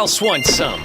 else wants some?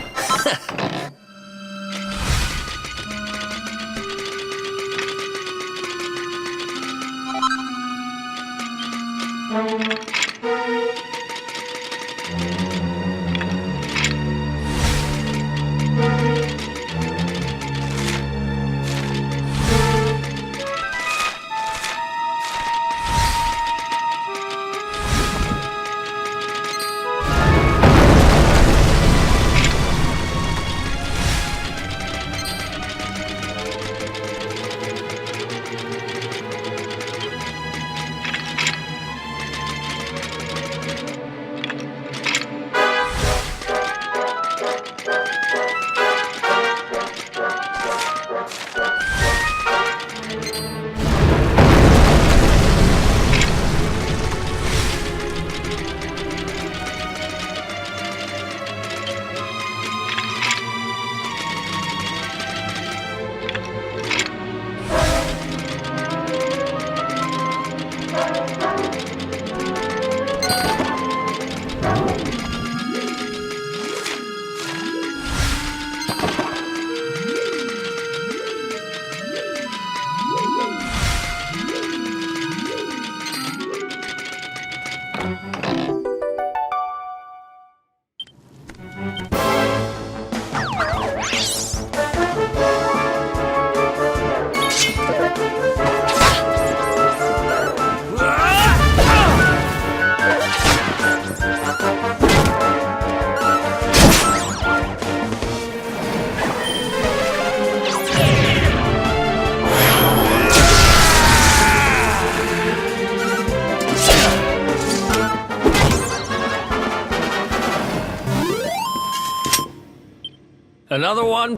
Another one?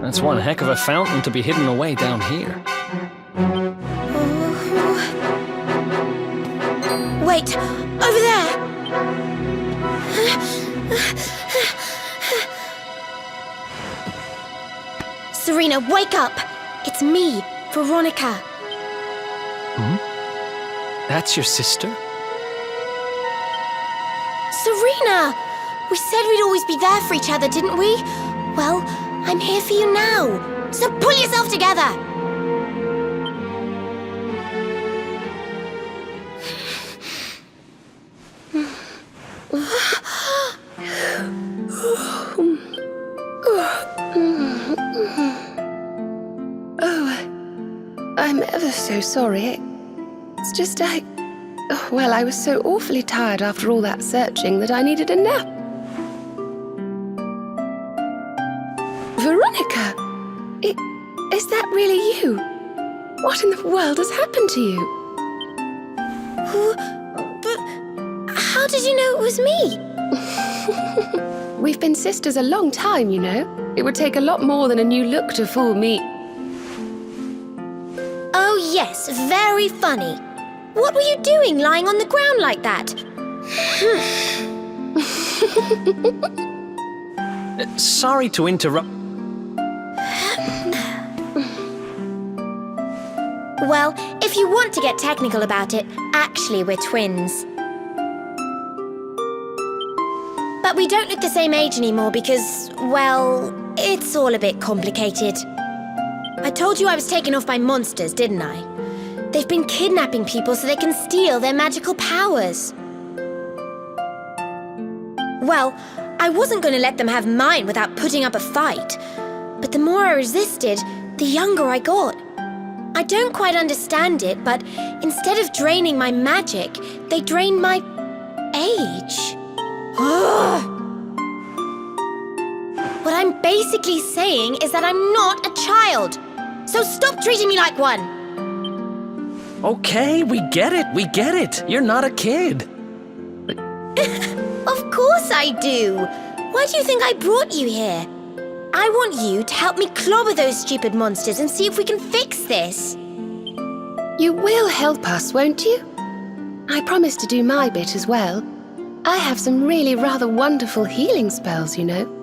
That's one heck of a fountain to be hidden away down here. Wait! Over there! Serena, wake up! It's me, Veronica. Hmm? That's your sister? Serena! We said we'd always be there for each other, didn't we? Well, I'm here for you now, so pull yourself together! Oh, I'm ever so sorry. It's just well, I was so awfully tired after all that searching that I needed a nap. Veronica! Is that really you? What in the world has happened to you? But how did you know it was me? We've been sisters a long time, you know. It would take a lot more than a new look to fool me. Oh yes, very funny. What were you doing lying on the ground like that? Sorry to interrupt. Well, if you want to get technical about it, actually we're twins. But we don't look the same age anymore because, well, it's all a bit complicated. I told you I was taken off by monsters, didn't I? They've been kidnapping people so they can steal their magical powers. Well, I wasn't going to let them have mine without putting up a fight. But the more I resisted, the younger I got. I don't quite understand it, but instead of draining my magic, they drain my age. What I'm basically saying is that I'm not a child. So stop treating me like one. Okay, we get it. You're not a kid. Of course I do. Why Why do you think I brought you here? I want you to help me clobber those stupid monsters and see if we can fix this. You will help us, won't you? I promise to do my bit as well. I have some really rather wonderful healing spells, you know.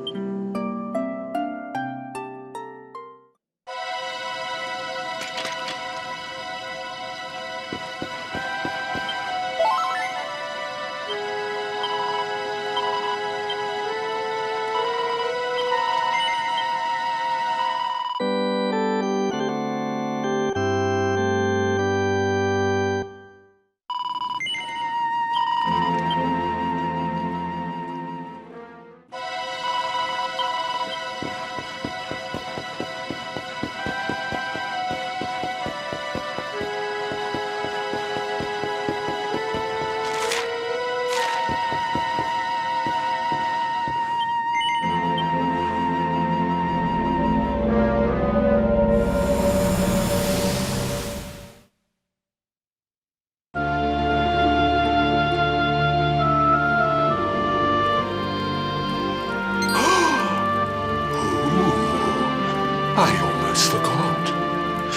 I almost forgot.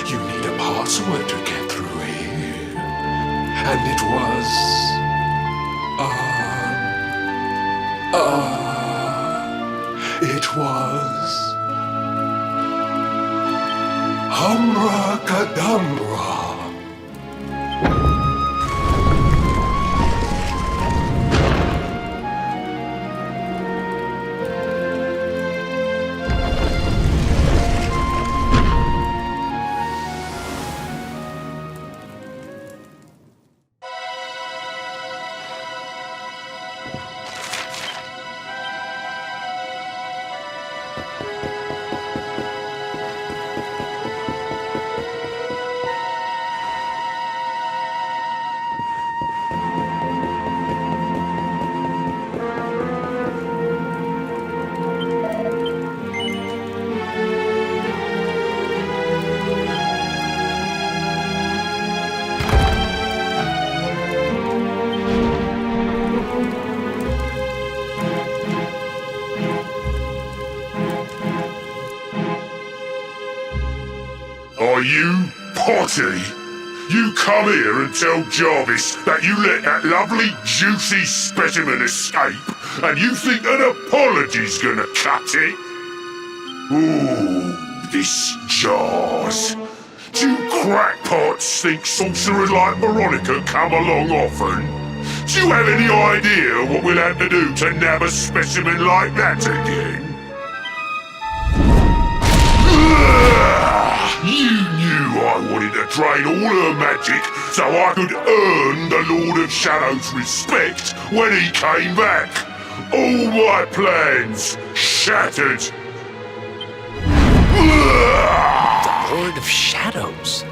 You need a password to get through here. And it was... it was... Humracadabra. Are you potty? You come here and tell Jarvis that you let that lovely juicy specimen escape and you think an apology's gonna cut it? Ooh, this jars. Do crackpots think sorcerers like Veronica come along often? Do you have any idea what we'll have to do to nab a specimen like that again? You knew I wanted to drain all her magic so I could earn the Lord of Shadow's respect when he came back. All my plans shattered. Lord of Shadows.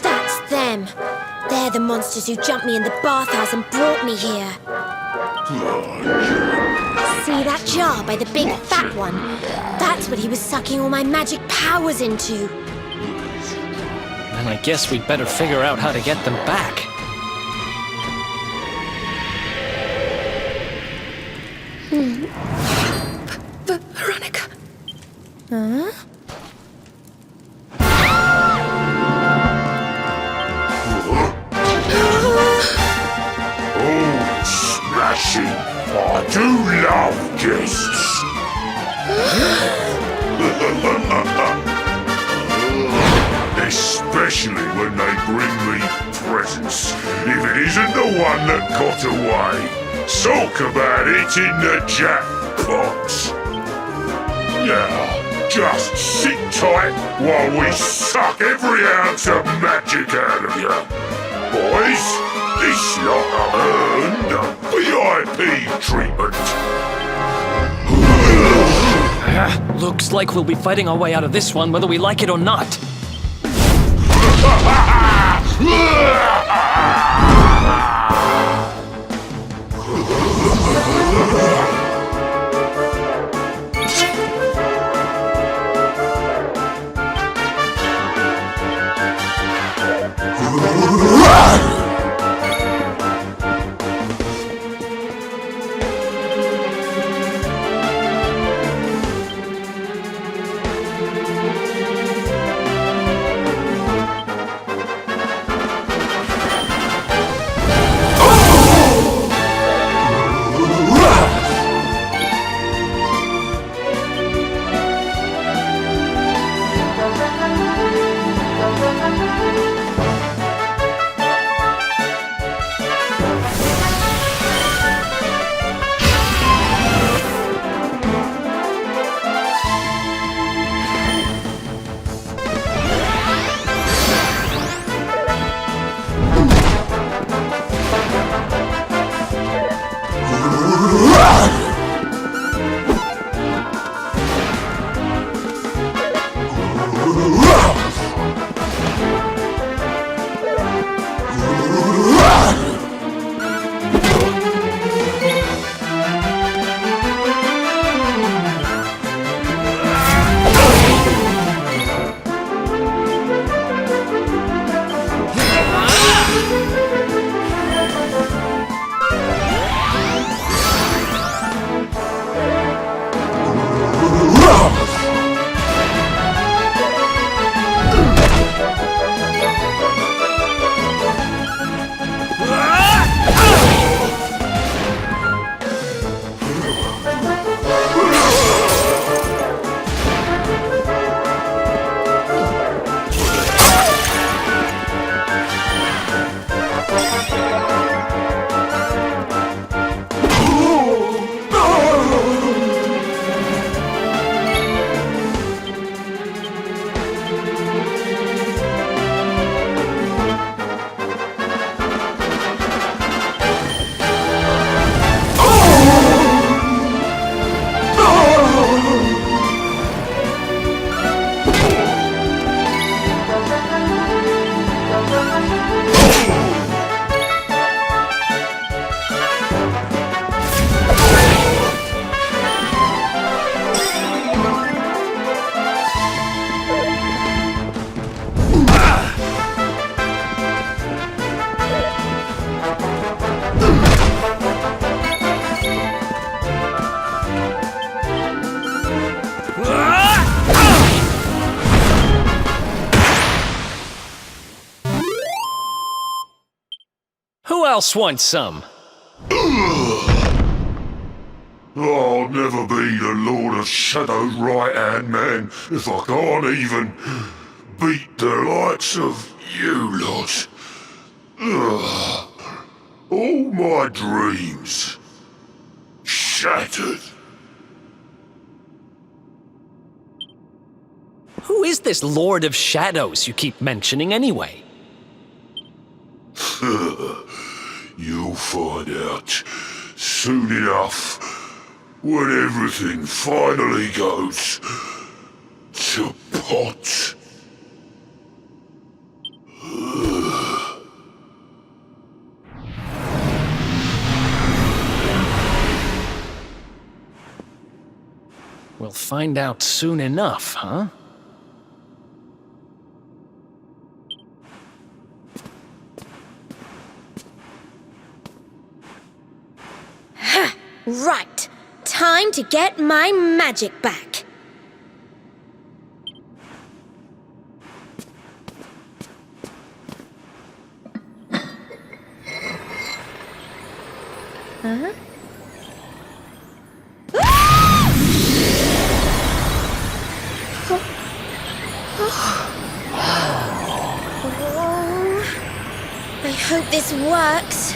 That's them. They're the monsters who jumped me in the bathhouse and brought me here. See that jar by the big fat one? That's what he was sucking all my magic powers into. Then I guess we'd better figure out how to get them back. Veronica. Huh? Oh, smashing! I do love guests! Especially when they bring me presents, if it isn't the one that got away. Talk about it in the jackpot! Now, just sit tight while we suck every ounce of magic out of you. Boys, this lot have earned a VIP treatment. Looks like we'll be fighting our way out of this one whether we like it or not. Who else wants some? I'll never be the Lord of Shadow's right-hand man if I can't even beat the likes of you lot. All my dreams shattered. Who is this Lord of Shadows you keep mentioning anyway? You'll find out soon enough when everything finally goes to pot. We'll find out soon enough, huh? Right. Time to get my magic back. Huh? I hope this works.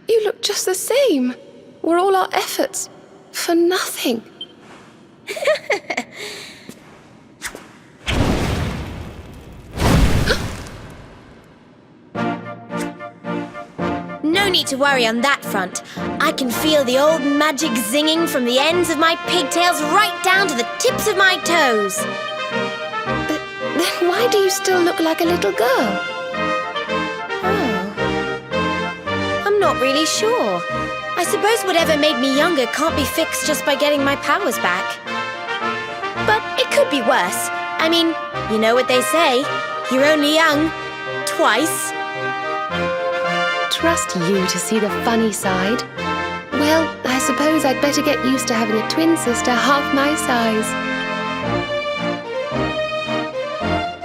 You look just the same. Were all our efforts for nothing? No need to worry on that front. I can feel the old magic zinging from the ends of my pigtails right down to the tips of my toes. But then why do you still look like a little girl? Oh. I'm not really sure. I suppose whatever made me younger can't be fixed just by getting my powers back. But it could be worse. I mean, you know what they say. You're only young. Twice. Trust you to see the funny side. Well, I suppose I'd better get used to having a twin sister half my size.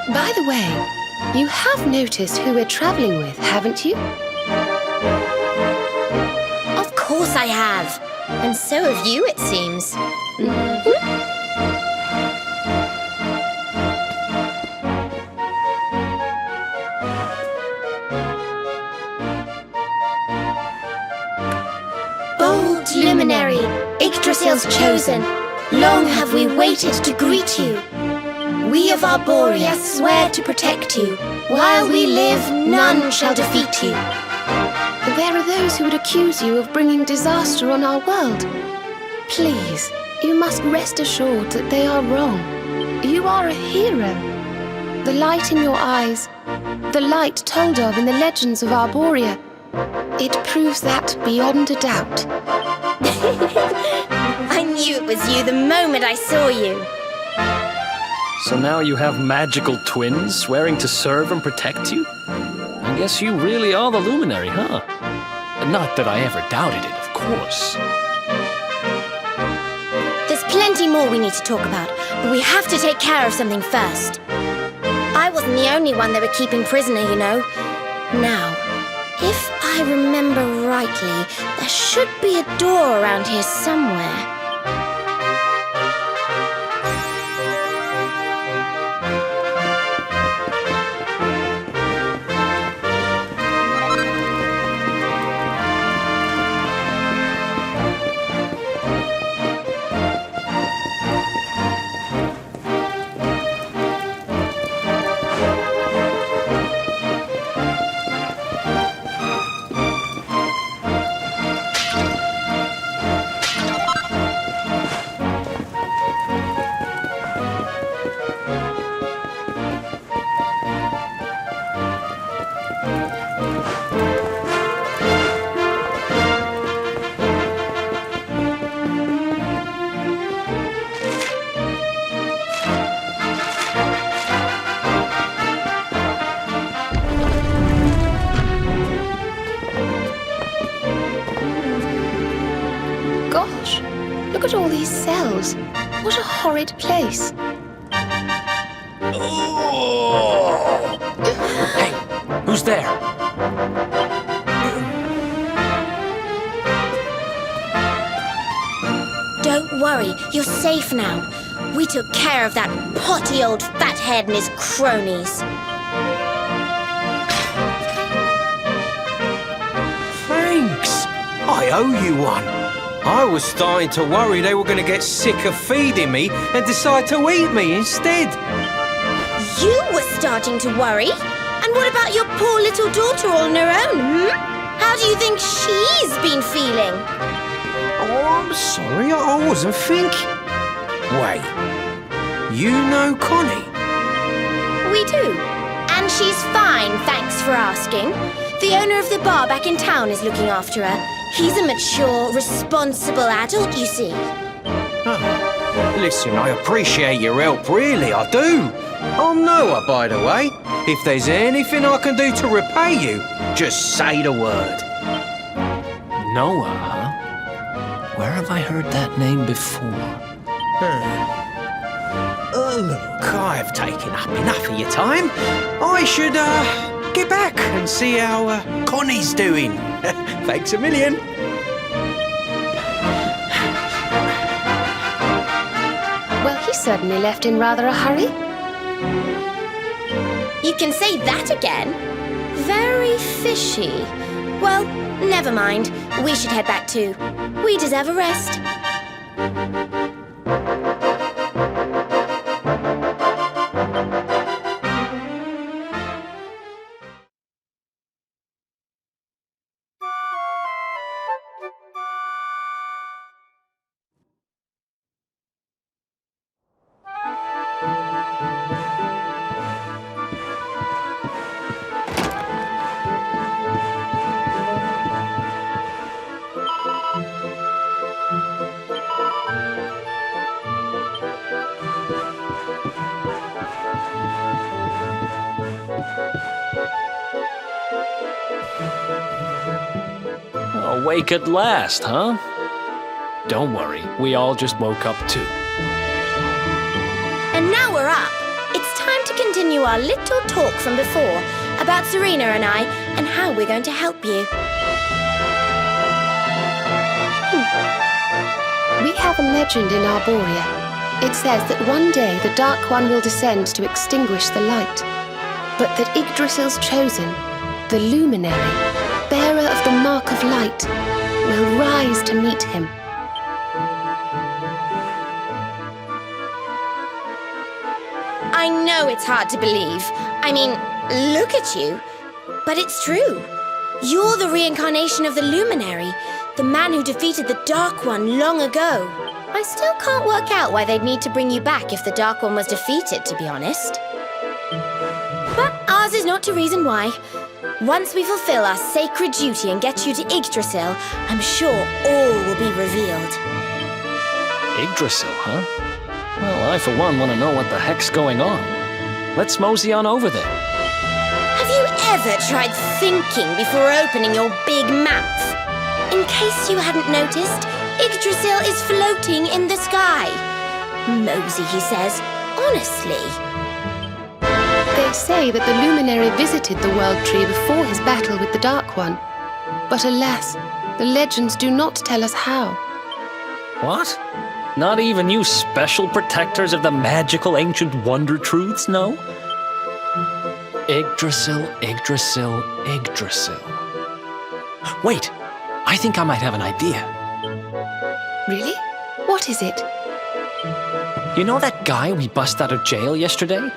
By the way, you have noticed who we're traveling with, haven't you? Of course I have. And so have you, it seems. Bold Luminary, Yggdrasil's chosen, long have we waited to greet you. We of Arborea swear to protect you. While we live, none shall defeat you. There are those who would accuse you of bringing disaster on our world. Please, you must rest assured that they are wrong. You are a hero. The light in your eyes, the light told of in the legends of Arborea, it proves that beyond a doubt. I knew it was you the moment I saw you. So now you have magical twins swearing to serve and protect you? I guess you really are the Luminary, huh? Not that I ever doubted it, of course. There's plenty more we need to talk about, but we have to take care of something first. I wasn't the only one they were keeping prisoner, you know. Now, if I remember rightly, there should be a door around here somewhere. Gosh, look at all these cells. What a horrid place. Hey, who's there? Don't worry, you're safe now. We took care of that potty old fathead and his cronies. Thanks. I owe you one. I was starting to worry they were going to get sick of feeding me and decide to eat me instead. You were starting to worry? And what about your poor little daughter all on her own, How do you think she's been feeling? Oh, I'm sorry, I wasn't thinking. Wait, you know Connie? We do. And she's fine, thanks for asking. The owner of the bar back in town is looking after her. He's a mature, responsible adult, you see. Oh. Listen, I appreciate your help, really, I do. I'm Noah, by the way. If there's anything I can do to repay you, just say the word. Noah, huh? Where have I heard that name before? Look, I've taken up enough of your time. I should, get back and see how, Connie's doing. Thanks a million. Well, he certainly left in rather a hurry. You can say that again. Very fishy. Well, never mind. We should head back too. We deserve a rest. Awake at last, huh? Don't worry, we all just woke up too. And now we're up. It's time to continue our little talk from before about Serena and I and how we're going to help you. We have a legend in Arborea. It says that one day the Dark One will descend to extinguish the light, but that Yggdrasil's chosen, the Luminary, bearer of the mark of light, will rise to meet him. I know it's hard to believe. I mean, look at you. But it's true. You're the reincarnation of the Luminary, the man who defeated the Dark One long ago. I still can't work out why they'd need to bring you back if the Dark One was defeated, to be honest. But ours is not to reason why. Once we fulfill our sacred duty and get you to Yggdrasil, I'm sure all will be revealed. Yggdrasil, huh? Well, I for one want to know what the heck's going on. Let's mosey on over there. Have you ever tried thinking before opening your big mouth? In case you hadn't noticed, Yggdrasil is floating in the sky. Mosey, he says. Honestly. They say that the Luminary visited the World Tree before his battle with the Dark One. But alas, the legends do not tell us how. What? Not even you special protectors of the magical ancient wonder truths know? Yggdrasil, Yggdrasil, Yggdrasil. Wait, I think I might have an idea. Really? What is it? You know that guy we bust out of jail yesterday?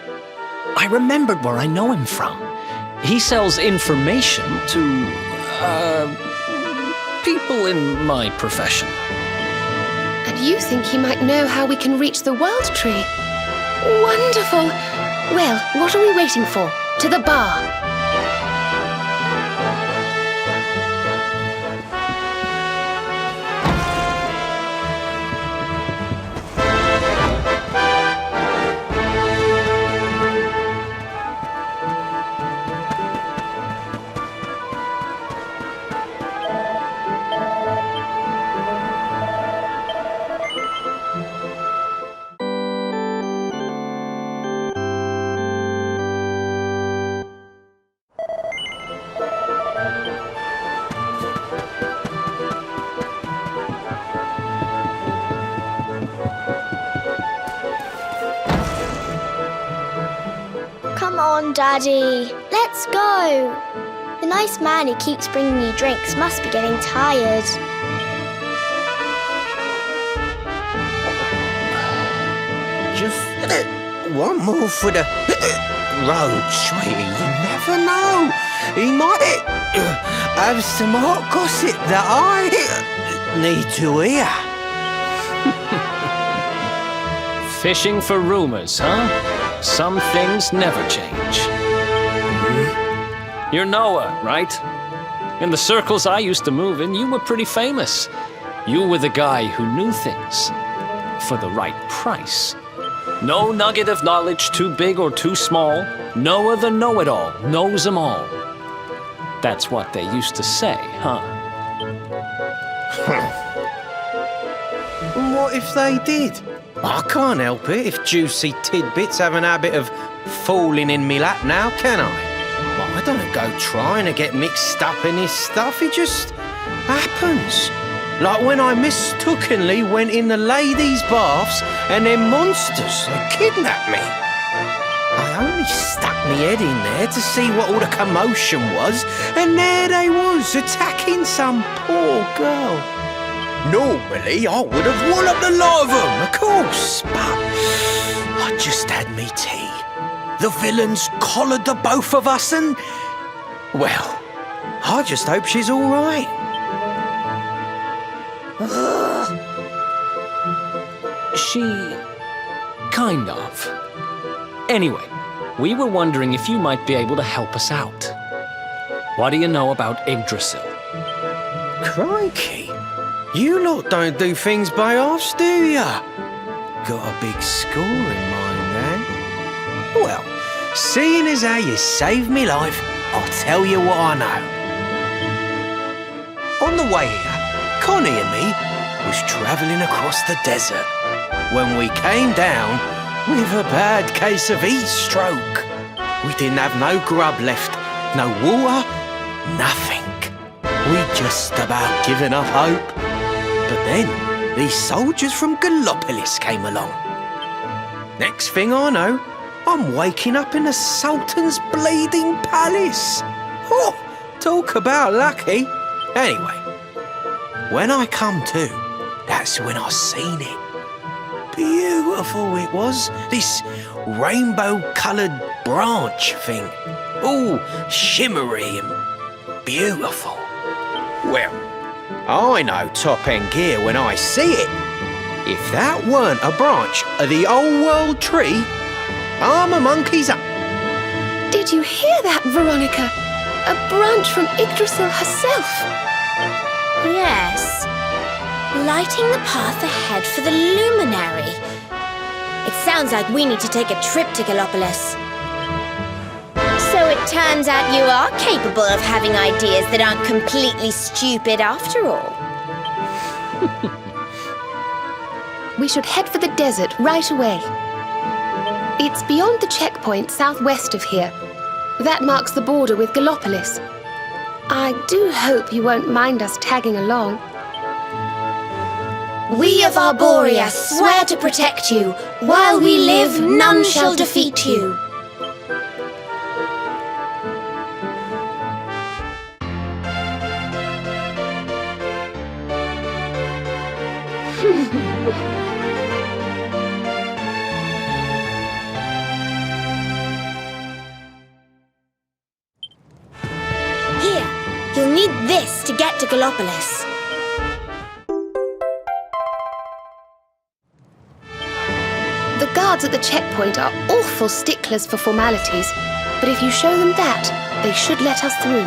I remembered where I know him from. He sells information to, people in my profession. And you think he might know how we can reach the World Tree? Wonderful! Well, what are we waiting for? To the bar! Come on, Daddy. Let's go. The nice man who keeps bringing you drinks must be getting tired. Just one more for the road, sweetie. You never know. He might have some hot gossip that I need to hear. Fishing for rumors, huh? Some things never change. You're Noah, right? In the circles I used to move in, you were pretty famous. You were the guy who knew things for the right price. No nugget of knowledge too big or too small. Noah the know-it-all knows them all. That's what they used to say, huh? And what if they did? I can't help it if juicy tidbits have an habit of falling in me lap now, can I? Well, I don't go trying to get mixed up in this stuff, it just happens. Like when I mistakenly went in the ladies' baths and them monsters kidnapped me. I only stuck my head in there to see what all the commotion was, and there they was, attacking some poor girl. Normally, I would have walloped the lot of them, of course, but I just had me tea. The villains collared the both of us and, well, I just hope she's all right. She... kind of. Anyway, we were wondering if you might be able to help us out. What do you know about Yggdrasil? Crikey, you lot don't do things by halves, do ya? Got a big score in mind, then? Well, seeing as how you saved me life, I'll tell you what I know. On the way here, Connie and me was travelling across the desert when we came down with a bad case of heat stroke. We didn't have no grub left, no water, nothing. We'd just about given up hope. But then these soldiers from Gallopolis came along. Next thing I know, I'm waking up in the Sultan's bleeding palace. Oh, talk about lucky. Anyway, when I come to, that's when I seen it. Beautiful it was, this rainbow-coloured branch thing. All shimmery and beautiful. Well, I know top-end gear when I see it. If that weren't a branch of the old world tree, I'm a monkey's up. Did you hear that, Veronica? A branch from Yggdrasil herself. Yes. Lighting the path ahead for the Luminary. It sounds like we need to take a trip to Gallopolis. So it turns out you are capable of having ideas that aren't completely stupid after all. We should head for the desert right away. It's beyond the checkpoint southwest of here. That marks the border with Gallopolis. I do hope you won't mind us tagging along. We of Arborea swear to protect you. While we live, none shall defeat you. Here, you'll need this to get to Gallopolis. The guards at the checkpoint are awful sticklers for formalities, but if you show them that, they should let us through.